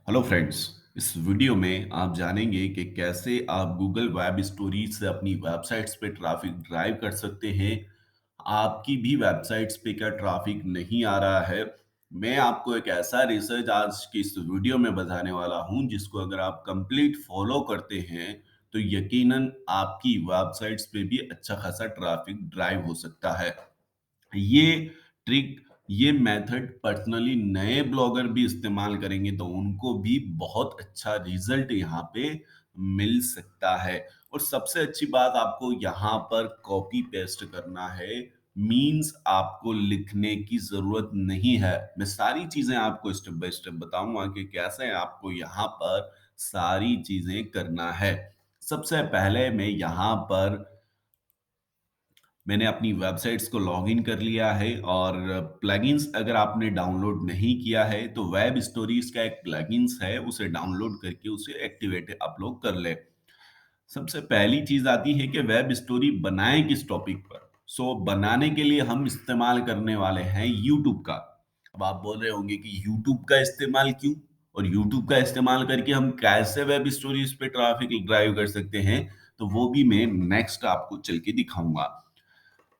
Hello friends. इस video में आप जानेंगे कि कैसे आप गूगल वेब स्टोरीज से अपनी वेबसाइट्स पे ट्रैफिक ड्राइव कर सकते हैं। आपकी भी वेबसाइट्स पे क्या ट्रैफिक नहीं आ रहा है। मैं आपको एक ऐसा रिसर्च आज की इस वीडियो में बताने वाला हूं जिसको अगर आप कंप्लीट फॉलो करते हैं तो यकीनन आपकी वेबसाइट्स पे भी अच्छा खासा ट्रैफिक ड्राइव हो सकता है। ये ट्रिक, ये मेथड पर्सनली नए ब्लॉगर भी इस्तेमाल करेंगे तो उनको भी बहुत अच्छा रिजल्ट यहाँ पे मिल सकता है। और सबसे अच्छी बात, आपको यहाँ पर कॉपी पेस्ट करना है। मीन्स आपको लिखने की जरूरत नहीं है। मैं सारी चीजें आपको स्टेप बाय स्टेप बताऊंगा कि कैसे आपको यहाँ पर सारी चीजें करना है। सबसे पहले मैं यहाँ पर मैंने अपनी वेबसाइट्स को लॉगिन कर लिया है और प्लगइन्स अगर आपने डाउनलोड नहीं किया है तो वेब स्टोरीज का एक प्लगइन्स है, उसे डाउनलोड करके उसे एक्टिवेट आप लोग कर ले। सबसे पहली चीज आती है कि वेब स्टोरी बनाएं किस टॉपिक पर। बनाने के लिए हम इस्तेमाल करने वाले हैं यूट्यूब का। अब आप बोल रहे होंगे कि यूट्यूब का इस्तेमाल क्यों, और यूट्यूब का इस्तेमाल करके हम कैसे वेब स्टोरीज पे ट्रैफिक ड्राइव कर सकते हैं, तो वो भी मैं नेक्स्ट आपको चल के दिखाऊंगा।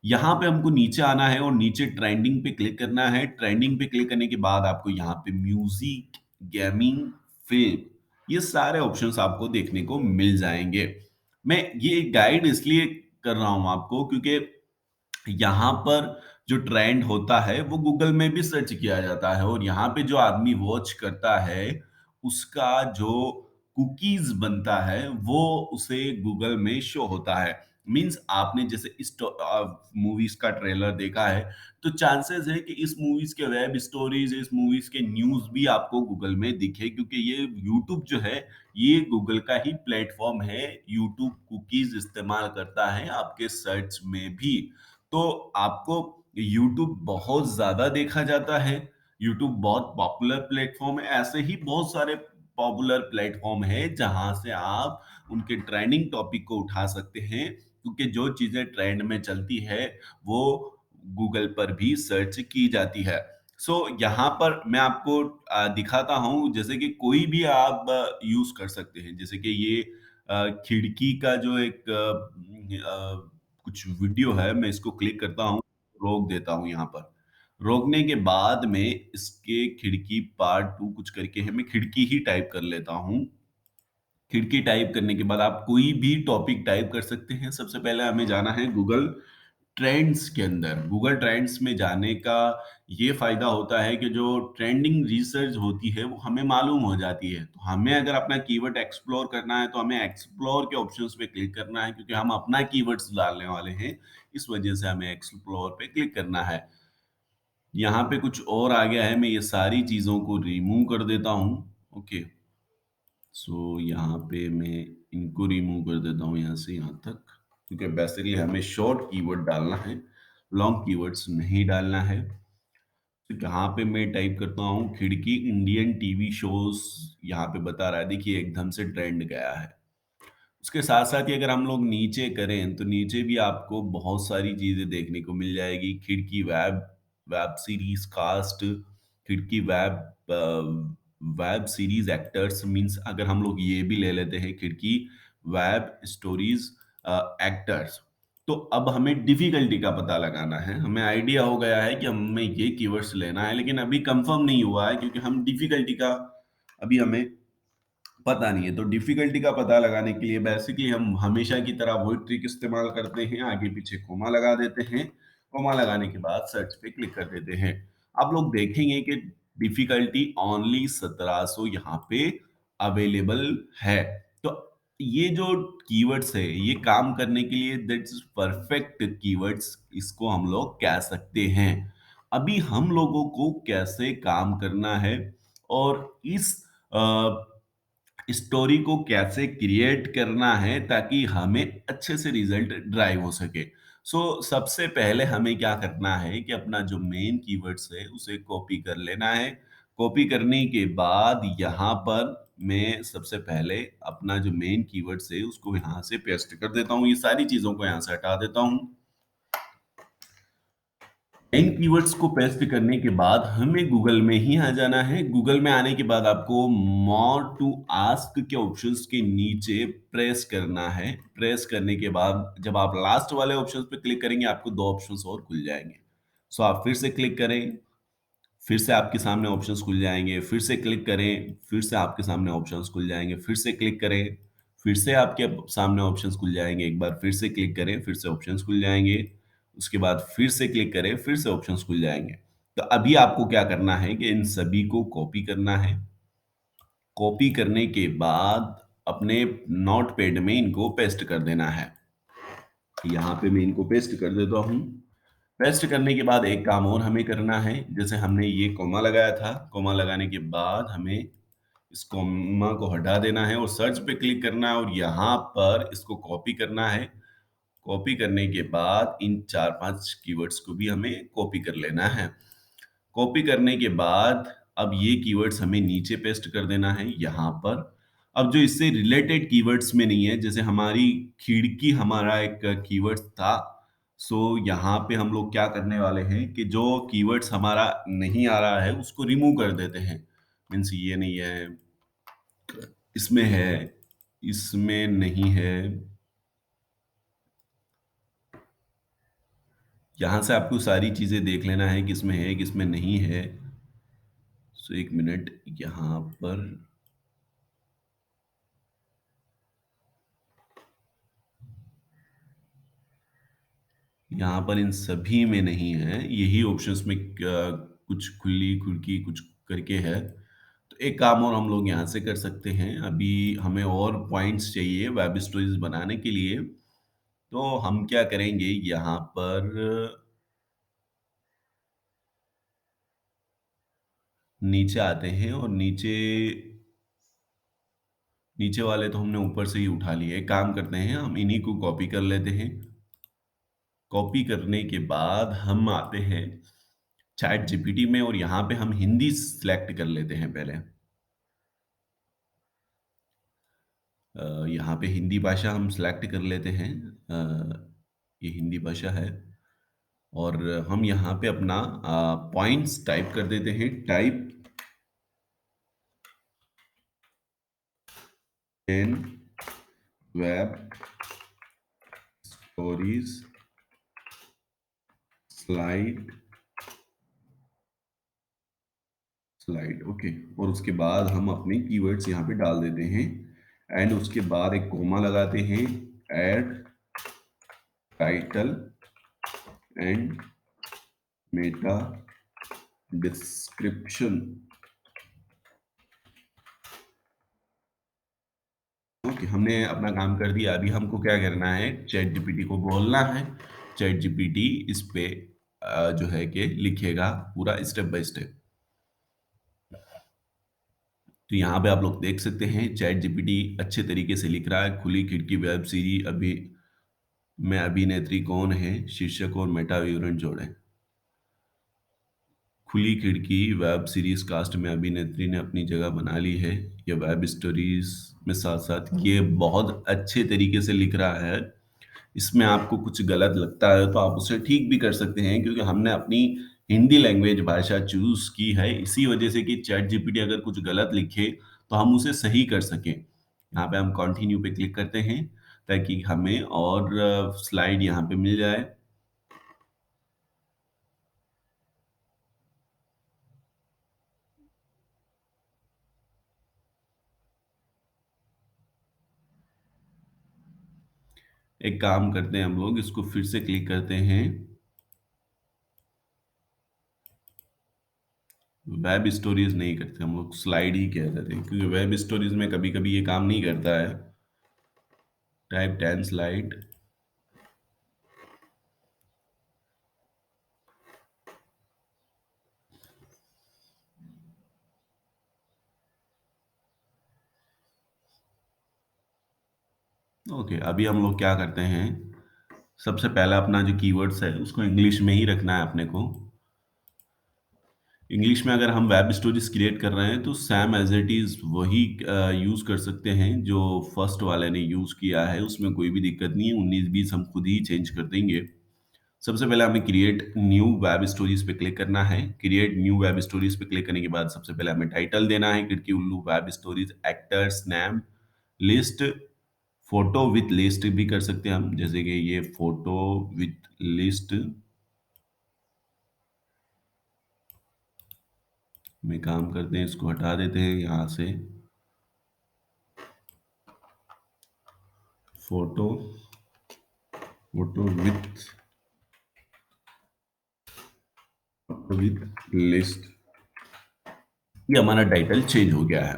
यहाँ पे हमको नीचे आना है और नीचे ट्रेंडिंग पे क्लिक करना है। ट्रेंडिंग पे क्लिक करने के बाद आपको यहाँ पे म्यूजिक, गेमिंग, फिल्म, ये सारे ऑप्शंस आपको देखने को मिल जाएंगे। मैं ये गाइड इसलिए कर रहा हूं आपको क्योंकि यहाँ पर जो ट्रेंड होता है वो गूगल में भी सर्च किया जाता है, और यहाँ पे जो आदमी वॉच करता है उसका जो कुकीज बनता है वो उसे गूगल में शो होता है। मींस आपने जैसे इस मूवीज का ट्रेलर देखा है तो चांसेस है कि इस मूवीज के वेब स्टोरीज, इस मूवीज के न्यूज भी आपको गूगल में दिखे, क्योंकि ये यूट्यूब जो है ये गूगल का ही प्लेटफॉर्म है। यूट्यूब कुकीज इस्तेमाल करता है आपके सर्च में भी। तो आपको YouTube बहुत ज्यादा देखा जाता है। YouTube बहुत पॉपुलर प्लेटफॉर्म है। ऐसे ही बहुत सारे पॉपुलर प्लेटफॉर्म है जहां से आप उनके ट्रेंडिंग टॉपिक को उठा सकते हैं, क्योंकि जो चीजें ट्रेंड में चलती है वो गूगल पर भी सर्च की जाती है। यहाँ पर मैं आपको दिखाता हूं, जैसे कि कोई भी आप यूज कर सकते हैं। जैसे कि ये खिड़की का जो एक कुछ वीडियो है, मैं इसको क्लिक करता हूँ, रोक देता हूँ यहाँ पर। रोकने के बाद में इसके खिड़की पार्ट 2 कुछ करके है, मैं खिड़की ही टाइप कर लेता हूँ। खिड़की टाइप करने के बाद आप कोई भी टॉपिक टाइप कर सकते हैं। सबसे पहले हमें जाना है गूगल ट्रेंड्स के अंदर। गूगल ट्रेंड्स में जाने का ये फायदा होता है कि जो ट्रेंडिंग रिसर्च होती है वो हमें मालूम हो जाती है। तो हमें अगर अपना कीवर्ड एक्सप्लोर करना है तो हमें एक्सप्लोर के ऑप्शंस पे क्लिक करना है, क्योंकि हम अपना कीवर्ड्स डालने वाले हैं। इस वजह से हमें एक्सप्लोर पे क्लिक करना है। यहाँ पे कुछ और आ गया है, मैं ये सारी चीजों को रिमूव कर देता हूँ। ओके, यहाँ पे मैं इनको रिमूव कर देता हूँ यहाँ से यहाँ तक, क्योंकि बेसिकली हमें शॉर्ट कीवर्ड डालना है, लॉन्ग कीवर्ड्स नहीं डालना है। तो यहाँ पे मैं टाइप करता हूँ खिड़की इंडियन टीवी शोज। यहाँ पे बता रहा है, देखिए एकदम से ट्रेंड गया है। उसके साथ साथ ही अगर हम लोग नीचे करें तो नीचे भी आपको बहुत सारी चीजें देखने को मिल जाएगी। खिड़की वेब, वेब सीरीज कास्ट, खिड़की वेब सीरीज एक्टर्स। मींस अगर हम लोग ये भी ले लेते हैं खिड़की वेब स्टोरीज एक्टर्स, तो अब हमें डिफिकल्टी का पता लगाना है। हमें आइडिया हो गया है कि हमें ये कीवर्ड्स लेना है, लेकिन अभी कंफर्म नहीं हुआ है क्योंकि हम डिफिकल्टी का अभी हमें पता नहीं है। तो डिफिकल्टी का पता लगाने के लिए बेसिकली हम हमेशा की तरह वही ट्रिक इस्तेमाल करते हैं, आगे पीछे कोमा लगा देते हैं। कोमा लगाने के बाद सर्च पे क्लिक कर देते हैं। आप लोग देखेंगे कि डिफिकल्टी ओनली 1700 यहाँ पे अवेलेबल है। तो ये जो कीवर्ड्स है ये काम करने के लिए दैट्स परफेक्ट कीवर्ड्स, इसको हम लोग कह सकते हैं। अभी हम लोगों को कैसे काम करना है और इस स्टोरी को कैसे क्रिएट करना है ताकि हमें अच्छे से रिजल्ट ड्राइव हो सके। सबसे पहले हमें क्या करना है कि अपना जो मेन कीवर्ड्स है उसे कॉपी कर लेना है। कॉपी करने के बाद यहाँ पर मैं सबसे पहले अपना जो मेन कीवर्ड्स है उसको यहाँ से पेस्ट कर देता हूँ। ये सारी चीजों को यहाँ से हटा देता हूँ। इन कीवर्ड्स को पेस्ट करने के बाद हमें गूगल में ही आ जाना है। गूगल में आने के बाद आपको मोर टू आस्क के ऑप्शंस के नीचे प्रेस करना है। प्रेस करने के बाद जब आप लास्ट वाले ऑप्शंस पे क्लिक करेंगे, आपको 2 ऑप्शंस और खुल जाएँगे। सो आप फिर से क्लिक करें, फिर से आपके सामने ऑप्शंस खुल जाएँगे, फिर से क्लिक करें, फिर से आपके सामने ऑप्शंस खुल जाएँगे, फिर से क्लिक करें, फिर से आपके सामने ऑप्शंस खुल जाएँगे, एक बार फिर से क्लिक करें, फिर से ऑप्शंस खुल जाएँगे, उसके बाद फिर से क्लिक करें, फिर से ऑप्शंस खुल जाएँगे। तो अभी आपको क्या करना है कि इन सभी को कॉपी करना है। कॉपी करने के बाद अपने नोटपैड में इनको पेस्ट कर देना है। यहाँ पे मैं इनको पेस्ट कर देता हूँ। पेस्ट करने के बाद एक काम और हमें करना है, जैसे हमने ये कॉमा लगाया था, कॉमा लगाने के बाद हमें इस कॉमा को हटा देना है और सर्च पे क्लिक करना है और यहाँ पर इसको कॉपी करना है। कॉपी करने के बाद इन 4-5 कीवर्ड्स को भी हमें कॉपी कर लेना है। कॉपी करने के बाद अब ये कीवर्ड्स हमें नीचे पेस्ट कर देना है यहाँ पर। अब जो इससे रिलेटेड कीवर्ड्स में नहीं है, जैसे हमारी खिड़की हमारा एक कीवर्ड था, सो यहाँ पे हम लोग क्या करने वाले हैं कि जो कीवर्ड्स हमारा नहीं आ रहा है उसको रिमूव कर देते हैं। मीन्स ये नहीं है, इसमें है, इसमें नहीं है। यहाँ से आपको सारी चीज़ें देख लेना है किसमें है, किसमें नहीं है। सो एक मिनट यहाँ पर यहाँ पर इन सभी में नहीं है, यही ऑप्शंस में कुछ खुली खुड़की कुछ करके है। तो एक काम और हम लोग यहाँ से कर सकते हैं, अभी हमें और पॉइंट्स चाहिए वेब स्टोरीज बनाने के लिए। तो हम क्या करेंगे, यहाँ पर नीचे आते हैं और नीचे नीचे वाले तो हमने ऊपर से ही उठा लिए। एक काम करते हैं, हम इन्हीं को कॉपी कर लेते हैं। कॉपी करने के बाद हम आते हैं चैट जीपीटी में और यहाँ पे हम हिंदी सिलेक्ट कर लेते हैं पहले। यहाँ पे हिंदी भाषा हम सिलेक्ट कर लेते हैं। ये हिंदी भाषा है और हम यहाँ पे अपना पॉइंट्स टाइप कर देते हैं। Type in web stories slide slide okay. और उसके बाद हम अपने कीवर्ड्स यहाँ पे डाल देते हैं एंड उसके बाद एक कोमा लगाते हैं। Add title and Meta description. Okay, हमने अपना काम कर दिया। अभी हमको क्या करना है, चैट जीपीटी को बोलना है। चैट जीपीटी इस पे जो है कि लिखेगा पूरा स्टेप बाय स्टेप। तो यहाँ पे आप लोग देख सकते हैं चैट जीपीटी अच्छे तरीके से लिख रहा है। खुली खिड़की वेब सीरीज अभी में अभिनेत्री कौन है, शीर्षक और मेटा विवरण जोड़ें। खुली खिड़की वेब सीरीज कास्ट में अभिनेत्री ने अपनी जगह बना ली है। ये वेब स्टोरीज में साथ साथ ये बहुत अच्छे तरीके से लिख रहा है। इसमें आपको कुछ गलत लगता है तो आप उसे ठीक भी कर सकते हैं, क्योंकि हमने अपनी हिंदी लैंग्वेज भाषा चूज की है इसी वजह से कि चैट जीपीटी अगर कुछ गलत लिखे तो हम उसे सही कर सकें। यहाँ पे हम कंटिन्यू पे क्लिक करते हैं ताकि हमें और स्लाइड यहाँ पे मिल जाए। एक काम करते हैं, हम लोग इसको फिर से क्लिक करते हैं। वेब स्टोरीज नहीं करते, हम लोग स्लाइड ही कह देते हैं, क्योंकि वेब स्टोरीज में कभी कभी ये काम नहीं करता है। Type 10 slide. ओके, अभी हम लोग क्या करते हैं, सबसे पहला अपना जो कीवर्ड्स है उसको इंग्लिश में ही रखना है अपने को। इंग्लिश में अगर हम वेब स्टोरीज क्रिएट कर रहे हैं तो सैम एज इट इज वही यूज कर सकते हैं जो फर्स्ट वाले ने यूज किया है, उसमें कोई भी दिक्कत नहीं है। 19-20 हम खुद ही चेंज कर देंगे। सबसे पहले हमें क्रिएट न्यू वेब स्टोरीज पे क्लिक करना है। क्रिएट न्यू वेब स्टोरीज पे क्लिक करने के बाद सबसे पहले हमें टाइटल देना है, खिड़की उल्लू web stories actors name list, photo with list भी कर सकते हैं हम, जैसे कि ये फोटो विथ लिस्ट में काम करते हैं, इसको हटा देते हैं यहाँ से। फोटो फोटो विथ लिस्ट, ये हमारा टाइटल चेंज हो गया है।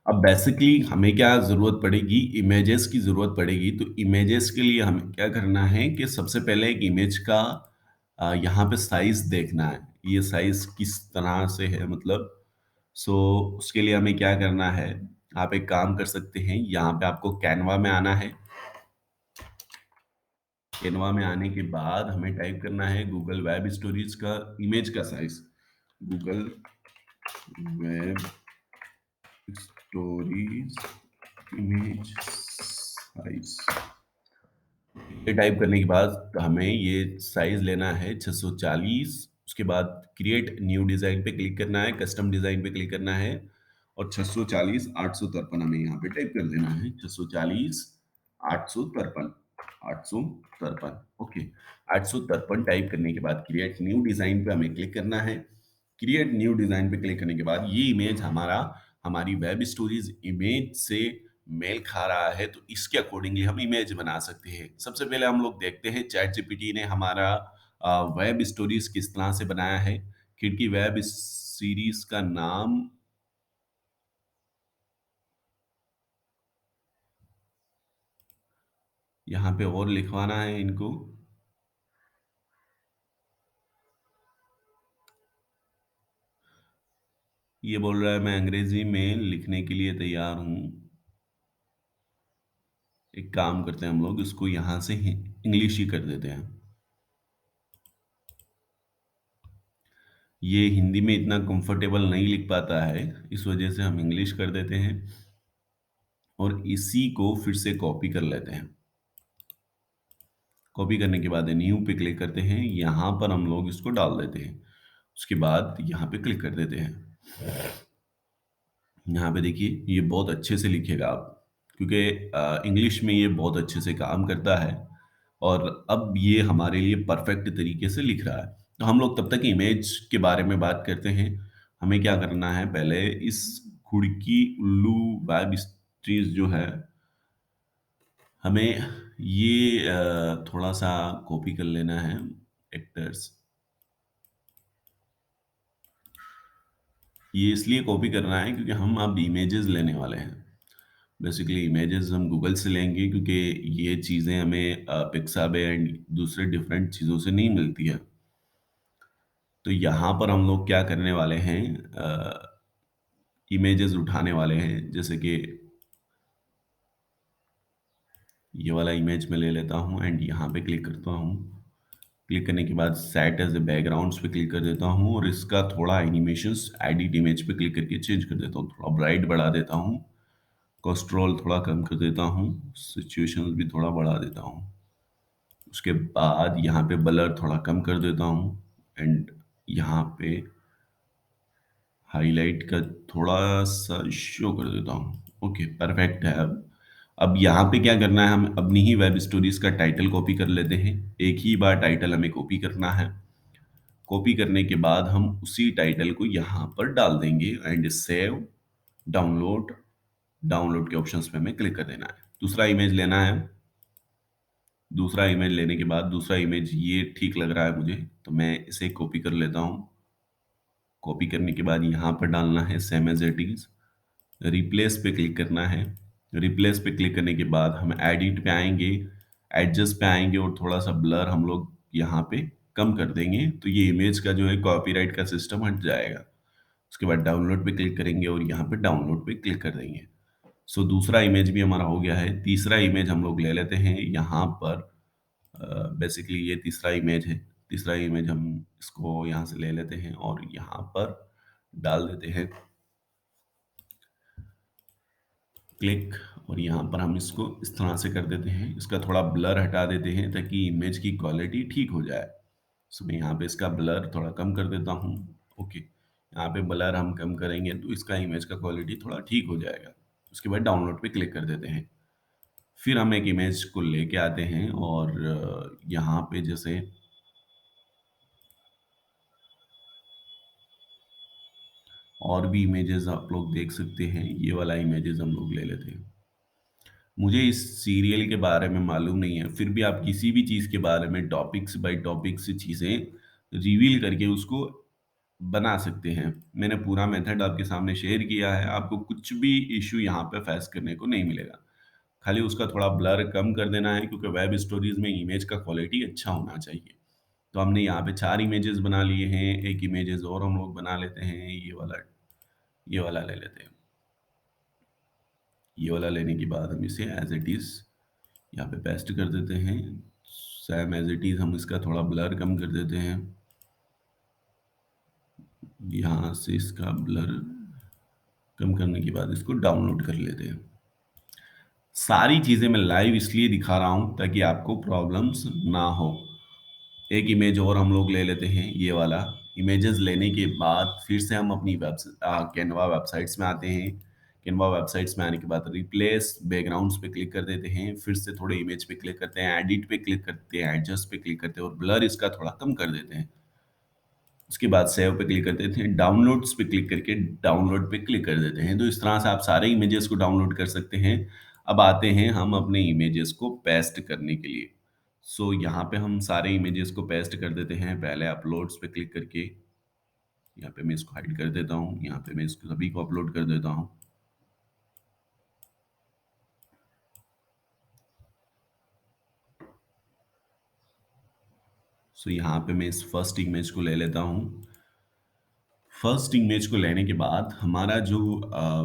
अब बेसिकली हमें क्या ज़रूरत पड़ेगी, इमेजेस की ज़रूरत पड़ेगी। तो इमेजेस के लिए हमें क्या करना है कि सबसे पहले एक इमेज का यहाँ पे साइज़ देखना है। ये साइज़ किस तरह से है मतलब, सो उसके लिए हमें क्या करना है, आप एक काम कर सकते हैं, यहाँ पे आपको कैनवा में आना है। कैनवा में आने के बाद हमें टाइप करना है गूगल वेब स्टोरीज का इमेज का size, Google web stories image size. ये टाइप करने के बाद हमें ये साइज लेना है 640। उसके बाद क्रिएट न्यू डिजाइन पे क्लिक करना है, कस्टम डिजाइन पे क्लिक करना है और 640 853 हमें यहाँ पे टाइप कर देना है। 640 853 853, ओके। 853 टाइप करने के बाद क्रिएट न्यू डिजाइन पे हमें क्लिक करना है। क्रिएट न्यू डिजाइन पे क्लिक करने के बाद ये इमेज हमारी वेब स्टोरीज इमेज से मेल खा रहा है, तो इसके अकॉर्डिंगली हम इमेज बना सकते हैं। सबसे पहले हम लोग देखते हैं चैट जीपीटी ने हमारा वेब स्टोरीज किस तरह से बनाया है। खिड़की वेब सीरीज का नाम यहाँ पे और लिखवाना है इनको। ये बोल रहा है मैं अंग्रेजी में लिखने के लिए तैयार हूँ। एक काम करते हैं, हम लोग इसको यहाँ से इंग्लिश ही कर देते हैं। ये हिंदी में इतना कंफर्टेबल नहीं लिख पाता है, इस वजह से हम इंग्लिश कर देते हैं और इसी को फिर से कॉपी कर लेते हैं। कॉपी करने के बाद न्यू पे क्लिक करते हैं, यहाँ पर हम लोग इसको डाल देते हैं। उसके बाद यहाँ पे क्लिक कर देते हैं। यहाँ पे देखिए ये बहुत अच्छे से लिखेगा आप, क्योंकि इंग्लिश में ये बहुत अच्छे से काम करता है और अब ये हमारे लिए परफेक्ट तरीके से लिख रहा है। तो हम लोग तब तक इमेज के बारे में बात करते हैं। हमें क्या करना है, पहले इस खुड़की उल्लू वेब स्ट्रीज जो है, हमें ये थोड़ा सा कॉपी कर लेना है एक्टर्स। ये इसलिए कॉपी करना है क्योंकि हम अब इमेजेस लेने वाले हैं। बेसिकली इमेजेस हम गूगल से लेंगे, क्योंकि ये चीज़ें हमें पिक्साबे एंड दूसरे डिफरेंट चीज़ों से नहीं मिलती है। तो यहाँ पर हम लोग क्या करने वाले हैं, इमेजेस उठाने वाले हैं। जैसे कि ये वाला इमेज मैं ले लेता हूँ एंड यहाँ पे क्लिक करता हूँ। क्लिक करने के बाद सेट एज ए बैकग्राउंड्स पे क्लिक कर देता हूँ और इसका थोड़ा एनिमेशंस एडिट इमेज पे क्लिक करके चेंज कर देता हूँ। थोड़ा ब्राइट बढ़ा देता हूँ, कोस्ट्रोल थोड़ा कम कर देता हूँ, सिचुएशंस भी थोड़ा बढ़ा देता हूँ। उसके बाद यहाँ पे ब्लर थोड़ा कम कर देता हूँ एंड यहाँ पे हाईलाइट का थोड़ा सा शो कर देता हूँ। ओके, परफेक्ट है। अब यहाँ पे क्या करना है, हम अपनी ही वेब स्टोरीज का टाइटल कॉपी कर लेते हैं। एक ही बार टाइटल हमें कॉपी करना है। कॉपी करने के बाद हम उसी टाइटल को यहाँ पर डाल देंगे एंड सेव, डाउनलोड। डाउनलोड के ऑप्शंस पे हमें क्लिक कर देना है। दूसरा इमेज लेना है। दूसरा इमेज लेने के बाद दूसरा इमेज ये ठीक लग रहा है मुझे, तो मैं इसे कॉपी कर लेता हूँ। कॉपी करने के बाद यहाँ पर डालना है same as it is. Replace पे क्लिक करना है। रिप्लेस पे क्लिक करने के बाद हम एडिट पे आएंगे, एडजस्ट पे आएंगे और थोड़ा सा ब्लर हम लोग यहाँ पे कम कर देंगे, तो ये इमेज का जो है कॉपीराइट का सिस्टम हट जाएगा। उसके बाद डाउनलोड पे क्लिक करेंगे और यहाँ पे डाउनलोड पे क्लिक कर देंगे। सो दूसरा इमेज भी हमारा हो गया है। तीसरा इमेज हम लोग ले लेते हैं यहाँ पर। बेसिकली ये तीसरा इमेज है। तीसरा इमेज हम इसको यहाँ से ले लेते हैं और यहाँ पर डाल देते हैं। क्लिक और यहाँ पर हम इसको इस तरह से कर देते हैं, इसका थोड़ा ब्लर हटा देते हैं ताकि इमेज की क्वालिटी ठीक हो जाए। सो मैं यहाँ पे इसका ब्लर थोड़ा कम कर देता हूँ। ओके, यहाँ पे ब्लर हम कम करेंगे तो इसका इमेज का क्वालिटी थोड़ा ठीक हो जाएगा। उसके बाद डाउनलोड पे क्लिक कर देते हैं। फिर हम एक इमेज को लेके आते हैं और यहाँ पे जैसे और भी इमेजेस आप लोग देख सकते हैं, ये वाला इमेजेस हम लोग ले लेते हैं। मुझे इस सीरियल के बारे में मालूम नहीं है, फिर भी आप किसी भी चीज़ के बारे में टॉपिक्स बाय टॉपिक्स चीज़ें रिवील करके उसको बना सकते हैं। मैंने पूरा मेथड आपके सामने शेयर किया है, आपको कुछ भी इश्यू यहाँ पे फेस करने को नहीं मिलेगा। खाली उसका थोड़ा ब्लर कम कर देना है क्योंकि वेब स्टोरीज़ में इमेज का क्वालिटी अच्छा होना चाहिए। तो हमने यहाँ पे 4 इमेजेस बना लिए हैं, एक इमेजेस और हम लोग बना लेते हैं, ये वाला ले लेते हैं। ये वाला लेने के बाद हम इसे एज़ इट इज़ यहाँ पे पेस्ट कर देते हैं। सेम एज़ इट इज़ हम इसका थोड़ा ब्लर कम कर देते हैं। यहाँ से इसका ब्लर कम करने के बाद इसको डाउनलोड कर लेते हैं। सारी चीज़ें मैं लाइव इसलिए दिखा रहा हूँ ताकि आपको प्रॉब्लम्स ना हो। एक इमेज और हम लोग ले लेते हैं, ये वाला। इमेजेस लेने के बाद फिर से हम अपनी कैनवा वेबसाइट्स में आते हैं। कैनवा वेबसाइट्स में आने के बाद रिप्लेस बैकग्राउंड्स पे क्लिक कर देते हैं, फिर से थोड़े इमेज पे क्लिक करते हैं, एडिट पे क्लिक करते हैं, एडजस्ट पे क्लिक करते हैं और ब्लर इसका थोड़ा कम कर देते हैं। उसके बाद सेव पे क्लिक कर देते हैं, डाउनलोड्स पे क्लिक करके डाउनलोड पे क्लिक कर देते हैं। तो इस तरह से आप सारे इमेजेस को डाउनलोड कर सकते हैं। अब आते हैं हम अपने इमेजेस को पेस्ट करने के लिए। सो यहाँ पे हम सारे इमेजेस को पेस्ट कर देते हैं। पहले अपलोड्स पे क्लिक करके यहाँ पे मैं इसको हाइड कर देता हूँ, यहाँ पे मैं इसको सभी को अपलोड कर देता हूँ। सो यहाँ पे मैं इस फर्स्ट इमेज को ले लेता हूँ। फर्स्ट इमेज को लेने के बाद हमारा जो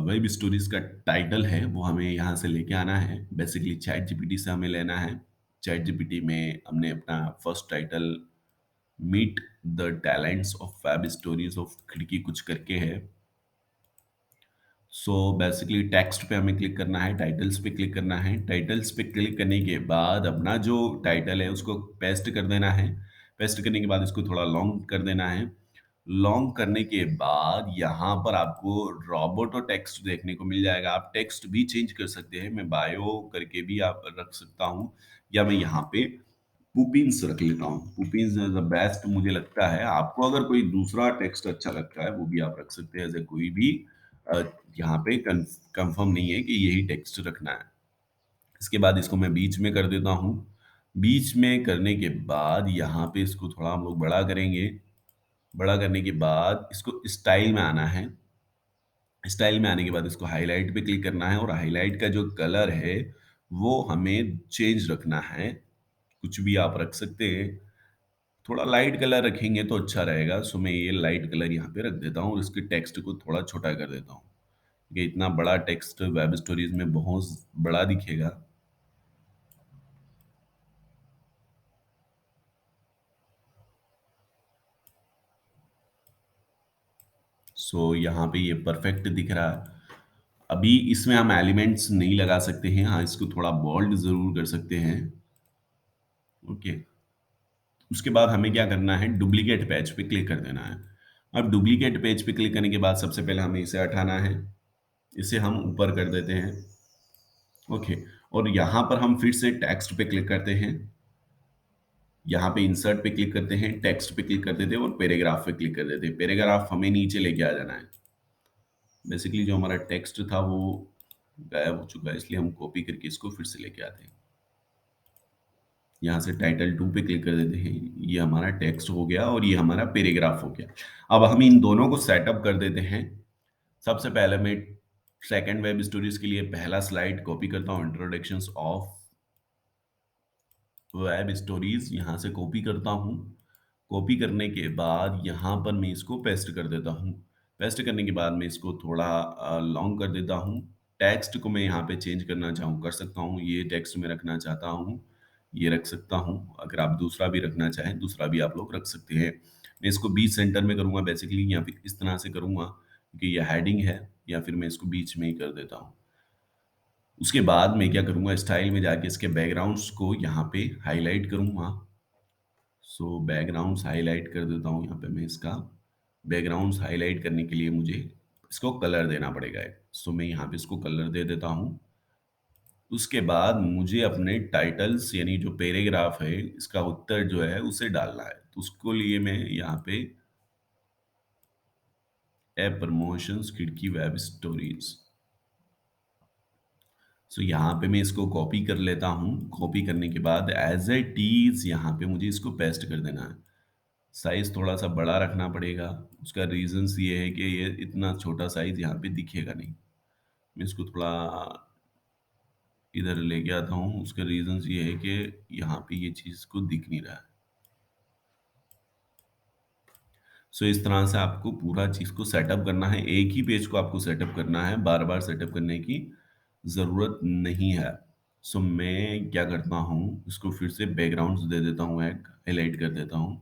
वेब स्टोरीज का टाइटल है वो हमें यहाँ से लेके आना है। बेसिकली चैट जीपीटी से हमें लेना है। चैट जीपीटी में हमने अपना first title meet the talents of web stories of खिड़की कुछ करके है। सो बेसिकली टेक्स्ट पे हमें क्लिक करना है, टाइटल्स पे क्लिक करना है। टाइटल्स पे क्लिक करने के बाद अपना जो टाइटल है उसको पेस्ट कर देना है। पेस्ट करने के बाद इसको थोड़ा लॉन्ग कर देना है। लॉन्ग करने के बाद यहाँ पर आपको रोबोट और टेक्स्ट देखने को मिल जाएगा। आप टेक्स्ट भी चेंज कर सकते हैं, मैं बायो करके भी आप रख सकता हूँ, या मैं यहाँ पे पुपिन्स रख लेता हूँ। पुपिन्स इज द बेस्ट मुझे लगता है। आपको अगर कोई दूसरा टेक्स्ट अच्छा लगता है वो भी आप रख सकते हैं। ऐसे कोई भी अ, यहाँ पे कंफर्म नहीं है कि यही टेक्स्ट रखना है। इसके बाद इसको मैं बीच में कर देता हूँ। बीच में करने के बाद यहाँ पे इसको थोड़ा हम लोग बड़ा करेंगे। बड़ा करने के बाद इसको स्टाइल में आना है। स्टाइल में आने के बाद इसको हाइलाइट पे क्लिक करना है और हाइलाइट का जो कलर है वो हमें चेंज रखना है। कुछ भी आप रख सकते हैं। थोड़ा लाइट कलर रखेंगे तो अच्छा रहेगा। सो मैं ये लाइट कलर यहाँ पे रख देता हूँ और इसके टेक्स्ट को थोड़ा छोटा कर देता हूँ। ये इतना बड़ा टेक्स्ट वेब स्टोरीज में बहुत बड़ा दिखेगा। सो यहाँ पे ये परफेक्ट दिख रहा है। अभी इसमें हम एलिमेंट्स नहीं लगा सकते हैं। हाँ, इसको थोड़ा बोल्ड जरूर कर सकते हैं। ओके, उसके बाद हमें क्या करना है, डुप्लीकेट पेज पे क्लिक कर देना है। अब डुप्लीकेट पेज पे क्लिक करने के बाद सबसे पहले हमें इसे हटाना है। इसे हम ऊपर कर देते हैं। ओके, और यहाँ पर हम फिर से टेक्स्ट पे क्लिक करते हैं। यहाँ पे इंसर्ट पे क्लिक करते हैं, टेक्स्ट पे क्लिक कर देते हैं और पैराग्राफ पे क्लिक कर देते हैं। पैराग्राफ हमें नीचे लेके आ जाना है। बेसिकली जो हमारा टेक्स्ट था वो गायब हो चुका है, इसलिए हम कॉपी करके इसको फिर से लेके आते हैं। यहाँ से टाइटल 2 पे क्लिक कर देते हैं। ये हमारा टेक्स्ट हो गया और ये हमारा पैराग्राफ हो गया। अब हम इन दोनों को सेटअप कर देते हैं। सबसे पहले मैं सेकंड वेब स्टोरीज के लिए पहला स्लाइड कॉपी करता हूँ, इंट्रोडक्शंस ऑफ वेब स्टोरीज यहाँ से कॉपी करता हूँ। कॉपी करने के बाद यहाँ पर मैं इसको पेस्ट कर देता हूँ। पेस्ट करने के बाद मैं इसको थोड़ा लॉन्ग कर देता हूँ। टेक्स्ट को मैं यहाँ पे चेंज करना चाहूँ कर सकता हूँ। ये टेक्स्ट में रखना चाहता हूँ, ये रख सकता हूँ। अगर आप दूसरा भी रखना चाहें दूसरा भी आप लोग रख सकते हैं। मैं इसको बीच सेंटर में करूँगा बेसिकली, या फिर इस तरह से करूँगा क्योंकि ये हेडिंग है, या फिर मैं इसको बीच में ही कर देता हूँ। उसके बाद मैं क्या करूँगा, स्टाइल में जाके इसके बैकग्राउंड्स को यहाँ पे हाइलाइट करूँगा। सो बैकग्राउंड्स हाइलाइट कर देता हूँ यहाँ पे मैं इसका। बैकग्राउंड्स हाइलाइट करने के लिए मुझे इसको कलर देना पड़ेगा एक। सो मैं यहाँ पे इसको कलर दे देता हूँ। उसके बाद मुझे अपने टाइटल्स यानी जो पैराग्राफ है, इसका उत्तर जो है उसे डालना है। तो उसको लिए मैं यहाँ पे ऐप प्रमोशंस खिड़की वेब स्टोरीज। सो यहाँ पे मैं इसको कॉपी कर लेता हूँ। कॉपी करने के बाद एज इट इज यहाँ पे मुझे इसको पेस्ट कर देना है। साइज थोड़ा सा बड़ा रखना पड़ेगा। उसका रीजंस ये है कि ये इतना छोटा साइज यहाँ पे दिखेगा नहीं। मैं इसको थोड़ा इधर लेके आता हूँ। उसका रीजंस ये है कि यहाँ पे ये चीज़ को दिख नहीं रहा है। सो इस तरह से आपको पूरा चीज़ को सेटअप करना है। एक ही पेज को आपको सेटअप करना है, बार-बार सेटअप करने की ज़रूरत नहीं है। सो मैं क्या करता हूँ, इसको फिर से बैकग्राउंड्स दे देता हूँ एक, हाइलाइट कर देता हूँ।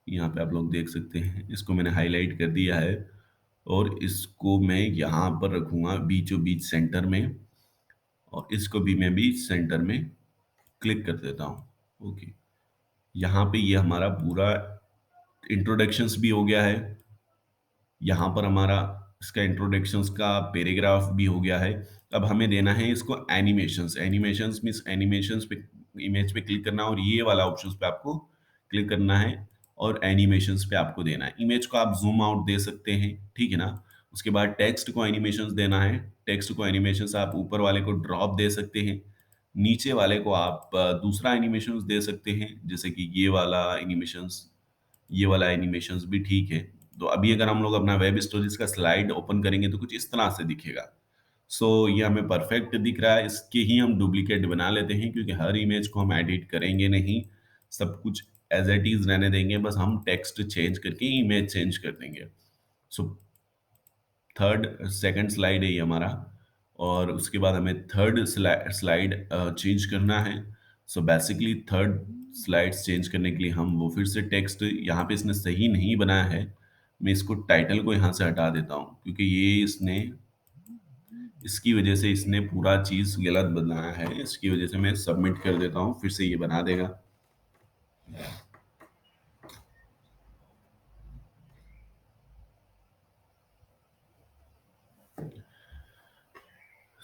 यहाँ पे आप लोग देख सकते हैं, इसको मैंने हाइलाइट कर दिया है और इसको मैं यहाँ पर रखूँगा बीचों-बीच सेंटर में और इसको भी मैं बीच सेंटर में क्लिक कर देता हूँ। ओके, यहाँ पे ये हमारा पूरा इंट्रोडक्शंस भी हो गया है। यहाँ पर हमारा इसका इंट्रोडक्शंस का पैराग्राफ भी हो गया है। अब हमें देना है इसको एनिमेशंस। एनिमेशंस मीन्स एनिमेशंस पे इमेज पे क्लिक करना है और ये वाला ऑप्शंस पे आपको क्लिक करना है और एनिमेशंस पे आपको देना है। इमेज को आप ज़ूम आउट दे सकते हैं, ठीक है ना? उसके बाद टेक्स्ट को एनिमेशंस देना है। टेक्स्ट को एनिमेशंस आप ऊपर वाले को ड्रॉप दे सकते हैं। नीचे वाले को आप दूसरा एनिमेशंस दे सकते हैं, जैसे कि ये वाला एनिमेशंस भी ठीक है। तो अभी अगर हम लोग अपना वेब स्टोरेज का स्लाइड ओपन करेंगे तो कुछ इस तरह से दिखेगा। सो ये हमें परफेक्ट दिख रहा है। इसके ही हम डुप्लीकेट बना लेते हैं क्योंकि हर इमेज को हम एडिट करेंगे नहीं। सब कुछ एज़ इट इज़ रहने देंगे, बस हम टेक्स्ट चेंज करके इमेज चेंज कर देंगे। सो थर्ड सेकंड स्लाइड है ये हमारा और उसके बाद हमें थर्ड स्लाइड चेंज करना है। So basically third slides change करने के लिए हम वो फिर से टेक्स्ट यहाँ पे इसने सही नहीं बनाया है। मैं इसको टाइटल को यहाँ से हटा देता हूँ क्योंकि ये इसने इसकी वजह से इसने पूरा चीज़ गलत बनाया है। इसकी वजह से मैं सबमिट कर देता हूँ, फिर से ये बना देगा।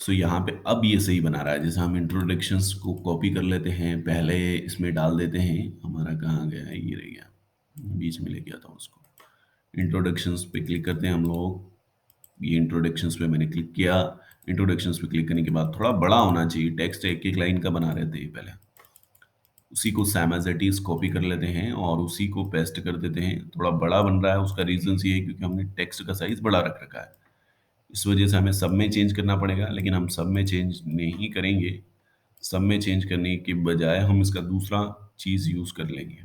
सो यहाँ पे अब ये सही बना रहा है। जैसे हम इंट्रोडक्शंस को कॉपी कर लेते हैं, पहले इसमें डाल देते हैं। हमारा कहाँ गया है? ये रह गया, बीच में लेके आता हूँ उसको। इंट्रोडक्शंस पे क्लिक करते हैं हम लोग। ये इंट्रोडक्शंस पे मैंने क्लिक किया। इंट्रोडक्शंस पे क्लिक करने के बाद थोड़ा बड़ा होना चाहिए। टेक्स्ट एक एक लाइन का बना रहे थे ये पहले। उसी को same as it is copy कर लेते हैं और उसी को पेस्ट कर देते हैं। थोड़ा बड़ा बन रहा है, उसका रीजन ये है क्योंकि हमने टेक्स्ट का साइज बड़ा रख रखा है। इस वजह से हमें सब में चेंज करना पड़ेगा, लेकिन हम सब में चेंज नहीं करेंगे। सब में चेंज करने के बजाय हम इसका दूसरा चीज़ यूज़ कर लेंगे।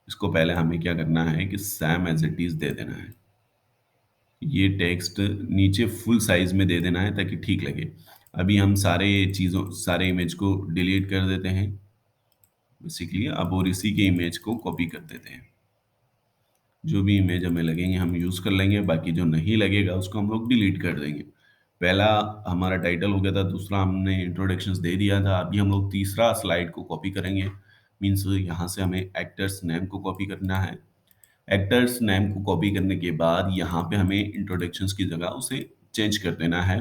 इसको पहले हमें क्या करना है कि सैम एज इट इज़ दे देना है। ये टेक्स्ट नीचे फुल साइज में दे देना है ताकि ठीक लगे। अभी हम सारे इमेज को डिलीट कर देते हैं बेसिकली अब और इसी के इमेज को कॉपी कर देते हैं। जो भी इमेज हमें लगेंगे हम यूज़ कर लेंगे, बाकी जो नहीं लगेगा उसको हम लोग डिलीट कर देंगे। पहला हमारा टाइटल हो गया था, दूसरा हमने इंट्रोडक्शंस दे दिया था। अभी हम लोग तीसरा स्लाइड को कॉपी करेंगे। मीन्स यहाँ से हमें एक्टर्स नेम को कॉपी करना है। एक्टर्स नेम को कॉपी करने के बाद यहाँ पे हमें इंट्रोडक्शंस की जगह उसे चेंज कर देना है।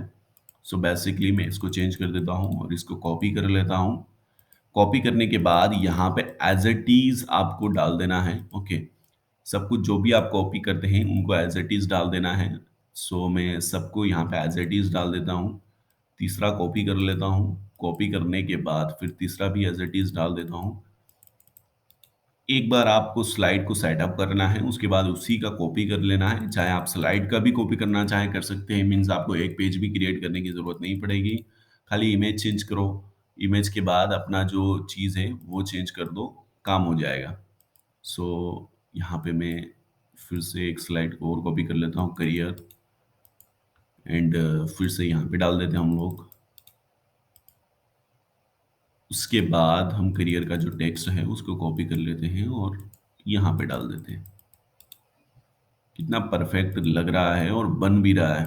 सो बेसिकली मैं इसको चेंज कर देता हूँ और इसको कॉपी कर लेता हूँ। कॉपी करने के बाद यहाँ पे एज इट इज़ आपको डाल देना है। ओके, सब कुछ जो भी आप कॉपी करते हैं उनको एज इट इज़ डाल देना है। सो मैं सबको यहाँ पे एज इट इज़ डाल देता हूँ। तीसरा कॉपी कर लेता हूँ। कॉपी करने के बाद फिर तीसरा भी एज इट इज़ डाल देता हूँ। एक बार आपको स्लाइड को सेटअप करना है, उसके बाद उसी का कॉपी कर लेना है। चाहे आप स्लाइड का भी कॉपी करना चाहें कर सकते हैं। मीन्स आपको एक पेज भी क्रिएट करने की ज़रूरत नहीं पड़ेगी। खाली इमेज चेंज करो। इमेज के बाद अपना जो चीज़ है वो चेंज कर दो, काम हो जाएगा। सो यहाँ पे मैं फिर से एक स्लाइड को और कॉपी कर लेता हूँ, करियर एंड फिर से यहाँ पे डाल देते हैं हम लोग। उसके बाद हम करियर का जो टेक्स्ट है उसको कॉपी कर लेते हैं और यहाँ पे डाल देते हैं। कितना परफेक्ट लग रहा है और बन भी रहा है।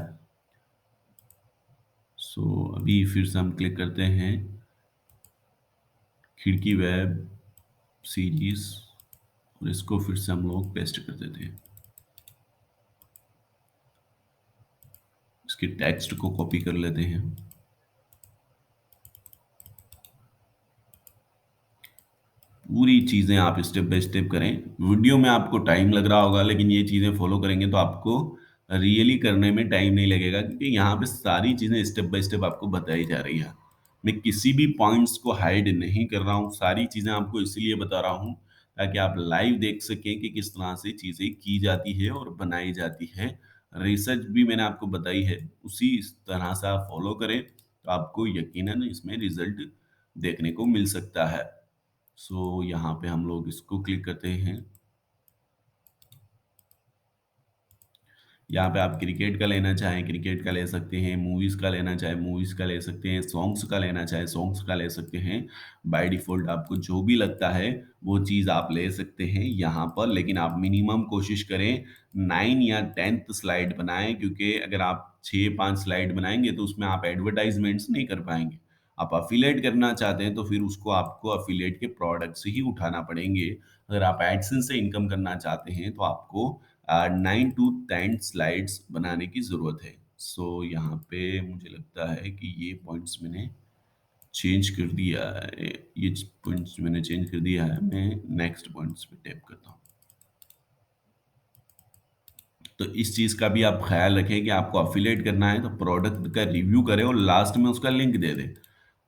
सो अभी फिर से हम क्लिक करते हैं खिड़की वेब सीरीज और इसको फिर से हम लोग पेस्ट कर देते हैं। इसके टेक्स्ट को कॉपी कर लेते हैं। पूरी चीज़ें आप स्टेप बाय स्टेप करें। वीडियो में आपको टाइम लग रहा होगा, लेकिन ये चीज़ें फॉलो करेंगे तो आपको रियली करने में टाइम नहीं लगेगा, क्योंकि यहाँ पे सारी चीज़ें स्टेप बाय स्टेप आपको बताई जा रही है। मैं किसी भी पॉइंट्स को हाइड नहीं कर रहा हूँ, सारी चीज़ें आपको इसीलिए बता रहा हूँ ताकि आप लाइव देख सकें कि किस तरह से चीज़ें की जाती है और बनाई जाती है। रिसर्च भी मैंने आपको बताई है, उसी इस तरह से आप फॉलो करें तो आपको यकीनन इसमें रिजल्ट देखने को मिल सकता है। सो यहाँ पे हम लोग इसको क्लिक करते हैं। यहाँ पे आप क्रिकेट का लेना चाहें क्रिकेट का ले सकते हैं, मूवीज का लेना चाहे मूवीज का ले सकते हैं, सॉन्ग्स का लेना चाहे सॉन्ग्स का ले सकते हैं। बाय डिफॉल्ट आपको जो भी लगता है वो चीज़ आप ले सकते हैं यहाँ पर, लेकिन आप मिनिमम कोशिश करें 9 या 10th स्लाइड बनाएं, क्योंकि अगर आप 6-5 स्लाइड बनाएंगे तो उसमें आप एडवर्टाइजमेंट्स नहीं कर पाएंगे। आप अफिलेट करना चाहते हैं तो फिर उसको आपको अफिलेट के प्रोडक्ट से ही उठाना पड़ेंगे। अगर आप एडसेंस से इनकम करना चाहते हैं तो आपको 9 to 10 स्लाइड्स बनाने की ज़रूरत है। सो यहाँ पे मुझे लगता है कि ये पॉइंट्स मैंने चेंज कर दिया है। ये पॉइंट्स मैंने चेंज कर दिया है। मैं नेक्स्ट पॉइंट्स पे टैप करता हूँ। तो इस चीज़ का भी आप ख्याल रखें कि आपको अफिलिएट करना है तो प्रोडक्ट का रिव्यू करें और लास्ट में उसका लिंक दे दें।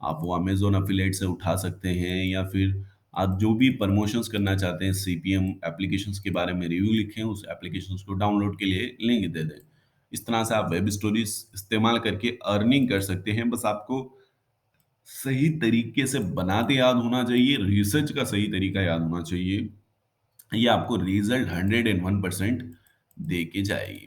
आप वो अमेज़न अफिलिएट से उठा सकते हैं, या फिर आप जो भी प्रमोशंस करना चाहते हैं, सीपीएम एप्लीकेशंस के बारे में रिव्यू लिखें, उस एप्लीकेशंस को डाउनलोड के लिए लिंक दे दें। इस तरह से आप वेब स्टोरीज इस्तेमाल करके अर्निंग कर सकते हैं। बस आपको सही तरीके से बनाते याद होना चाहिए, रिसर्च का सही तरीका याद होना चाहिए। ये आपको रिजल्ट 101% दे के जाएगी।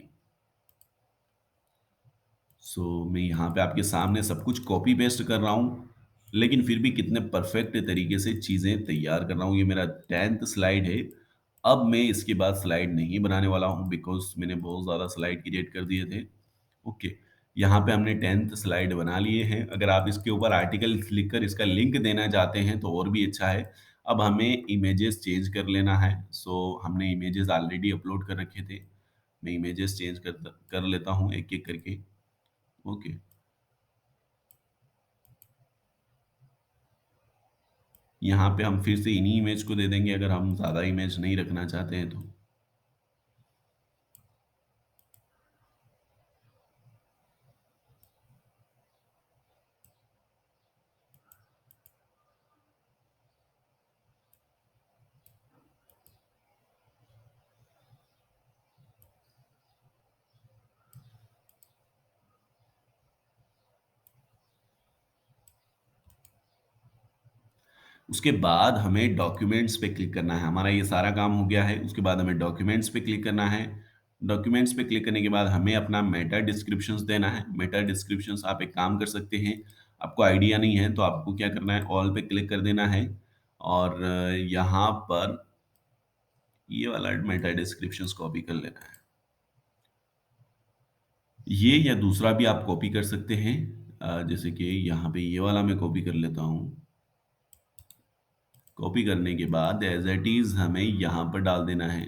मैं यहाँ पे आपके सामने सब कुछ कॉपी पेस्ट कर रहा हूँ, लेकिन फिर भी कितने परफेक्ट तरीके से चीज़ें तैयार कर रहा हूँ। ये मेरा 10th स्लाइड है। अब मैं इसके बाद स्लाइड नहीं बनाने वाला हूँ, बिकॉज़ मैंने बहुत ज़्यादा स्लाइड क्रिएट कर दिए थे। ओके, यहाँ पे हमने 10th स्लाइड बना लिए हैं। अगर आप इसके ऊपर आर्टिकल लिखकर इसका लिंक देना चाहते हैं तो और भी अच्छा है। अब हमें इमेजेस चेंज कर लेना है। हमने इमेजेस ऑलरेडी अपलोड कर रखे थे। मैं इमेजेस चेंज कर लेता हूँ एक-एक करके। ओके, यहाँ पे हम फिर से इन्हीं इमेज को दे देंगे अगर हम ज़्यादा इमेज नहीं रखना चाहते हैं तो। उसके बाद हमें डॉक्यूमेंट्स पे क्लिक करना है। हमारा ये सारा काम हो गया है। उसके बाद हमें डॉक्यूमेंट्स पे क्लिक करना है। डॉक्यूमेंट्स पे क्लिक करने के बाद हमें अपना मेटा डिस्क्रिप्शंस देना है। मेटा डिस्क्रिप्शंस आप एक काम कर सकते हैं, आपको आइडिया नहीं है तो आपको क्या करना है, ऑल पे क्लिक कर देना है और यहाँ पर ये वाला मेटा डिस्क्रिप्शंस कॉपी कर लेना है। ये या दूसरा भी आप कॉपी कर सकते हैं। जैसे कि यहाँ पे ये वाला मैं कॉपी कर लेता हूँ। कॉपी करने के बाद एज इट इज़ हमें यहाँ पर डाल देना है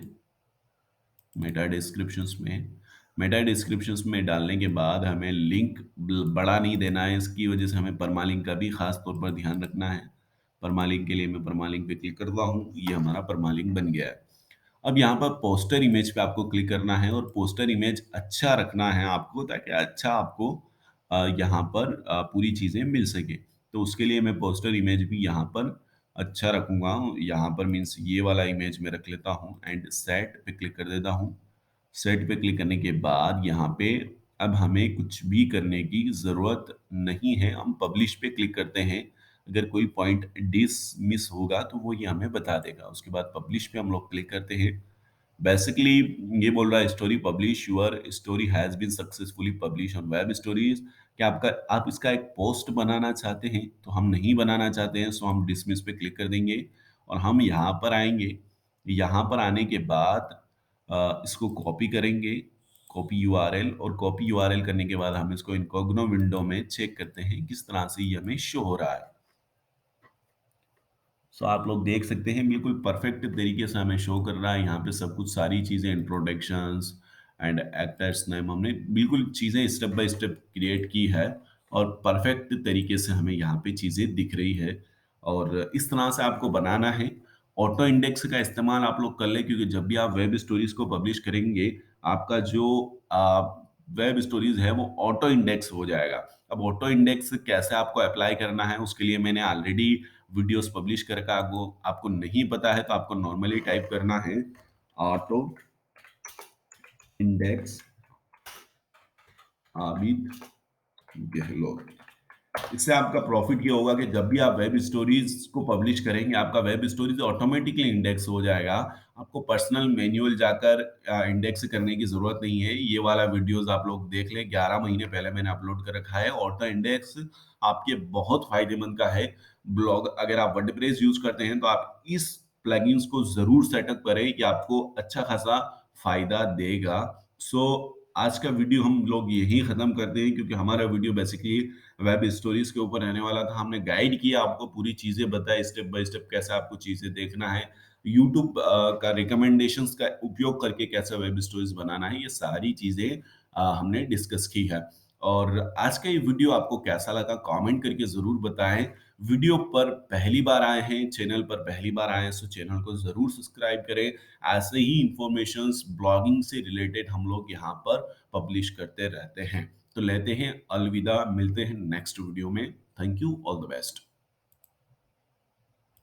मेटा डिस्क्रिप्शंस में। मेटा डिस्क्रिप्शंस में डालने के बाद हमें लिंक बड़ा नहीं देना है। इसकी वजह से हमें परमालिंक का भी खास तौर पर ध्यान रखना है। परमालिंक के लिए मैं परमालिंक पे क्लिक करता हूँ। ये हमारा परमालिंक बन गया है। अब यहाँ पर पोस्टर इमेज पे आपको क्लिक करना है और पोस्टर इमेज अच्छा रखना है आपको, ताकि अच्छा आपको यहाँ पर पूरी चीज़ें मिल सके। तो उसके लिए मैं पोस्टर इमेज भी यहाँ पर अच्छा रखूँगा। यहाँ पर मीन्स ये वाला इमेज मैं रख लेता हूँ एंड सेट पे क्लिक कर देता हूँ। सेट पे क्लिक करने के बाद यहाँ पे अब हमें कुछ भी करने की ज़रूरत नहीं है। हम पब्लिश पे क्लिक करते हैं। अगर कोई पॉइंट डिसमिस होगा तो वो ये हमें बता देगा। उसके बाद पब्लिश पे हम लोग क्लिक करते हैं। बेसिकली ये बोल रहा है story publish, your story has been successfully publish on web stories. क्या आप इसका एक पोस्ट बनाना चाहते हैं? तो हम नहीं बनाना चाहते हैं, सो हम डिसमिस पे क्लिक कर देंगे और हम यहाँ पर आएंगे। यहाँ पर आने के बाद इसको कॉपी करेंगे। कॉपी यूआरएल, और कॉपी यूआरएल करने के बाद हम इसको इनकॉग्नो विंडो में चेक करते हैं किस तरह से ये हमें शो हो रहा है। सो आप लोग देख सकते हैं बिल्कुल परफेक्ट तरीके से हमें शो कर रहा है यहाँ पे सब कुछ, सारी चीज़ें, इंट्रोडक्शंस एंड एक्टर्स नेम, हमने बिल्कुल चीज़ें स्टेप बाय स्टेप क्रिएट की है और परफेक्ट तरीके से हमें यहाँ पे चीज़ें दिख रही है। और इस तरह से आपको बनाना है। ऑटो इंडेक्स का इस्तेमाल आप लोग कर लें, क्योंकि जब भी आप वेब स्टोरीज को पब्लिश करेंगे, आपका जो वेब स्टोरीज है वो ऑटो इंडेक्स हो जाएगा। अब ऑटो इंडेक्स कैसे आपको अप्लाई करना है, उसके लिए मैंने ऑलरेडी वीडियोस पब्लिश करके आपको आपको नहीं पता है तो आपको नॉर्मली टाइप करना है ऑटो इंडेक्स आबिद गहलोत। इससे आपका प्रॉफिट ये होगा कि जब भी आप वेब स्टोरीज को पब्लिश करेंगे, आपका वेब स्टोरीज ऑटोमेटिकली इंडेक्स हो जाएगा। आपको पर्सनल मैन्युअल जाकर इंडेक्स करने की जरूरत नहीं है। ये वाला वीडियोस आप लोग देख लें, 11 महीने पहले मैंने अपलोड कर रखा है। ऑटो इंडेक्स आपके बहुत फायदेमंद का है। ब्लॉग अगर आप वर्डप्रेस यूज करते हैं तो आप इस प्लगइन्स को जरूर सेटअप करें, कि आपको अच्छा खासा फायदा देगा। सो आज का वीडियो हम लोग यही खत्म करते हैं, क्योंकि हमारा वीडियो बेसिकली वेब स्टोरीज के ऊपर रहने वाला था। हमने गाइड किया आपको, पूरी चीजें बताई स्टेप बाय स्टेप कैसे आपको चीजें देखना है, यूट्यूब का रिकमेंडेशंस का उपयोग करके कैसे वेब स्टोरीज बनाना है, ये सारी चीजें हमने डिस्कस की है। और आज का ये वीडियो आपको कैसा लगा कमेंट करके जरूर बताएं। वीडियो पर पहली बार आए हैं, चैनल पर पहली बार आए हैं, तो चैनल को जरूर सब्सक्राइब करें। ऐसे ही इंफॉर्मेशंस ब्लॉगिंग से रिलेटेड हम लोग यहाँ पर पब्लिश करते रहते हैं। तो लेते हैं अलविदा, मिलते हैं नेक्स्ट वीडियो में। Thank you, all the best.